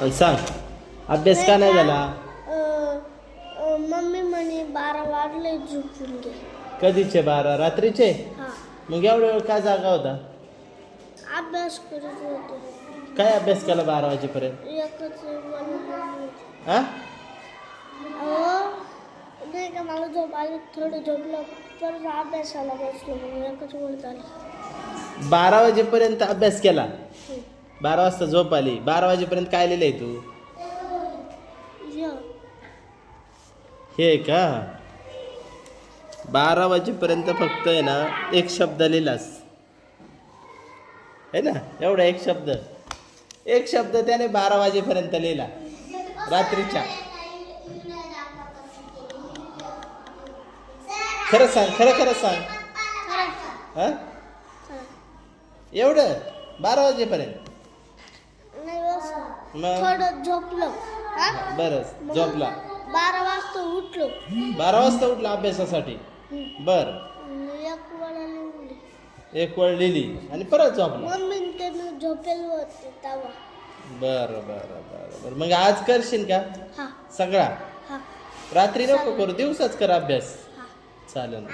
आणि सांग अभ्यास का नाही झाला? मम्मी म्हणे 12 वाजले झोपून घे. कधीचे 12? रात्रीचे? हा, मग एवढा वेळ काय जागा होता? अभ्यास करत होते. काय अभ्यास केला 12 वाजेपर्यंत? एकच मला हा? नाही का, मला झोप आली, थोडं झोपलं, परत अभ्यासाला बसलो, मग एकच वेळ झाला. 12 वाजेपर्यंत अभ्यास केला, 12 वाजता झोप आली. 12 वाजेपर्यंत काय लिहिलंय तू? हे का 12 वाजेपर्यंत फक्त आहे ना एक शब्द लिहिलास है ना? एवढा एक शब्द त्याने 12 वाजेपर्यंत लिहिला रात्रीच्या. खरं सांग, खरं सांग. हा? एवढं 12 वाजेपर्यंत? नाही बसलो, मग थोडं झोपलो. बरं, झोपला. 12 वाजता उठलो. 12 वाजता उठला अभ्यासासाठी. बर, एक वेळ लिहिली आणि परत झोपला. मम्मी त्यांना झोपेल होते तेव्हा. बर. मग आज करशील का हा सगळा? हा रात्री नको करू, दिवसाच कर अभ्यास. हा. चालेल.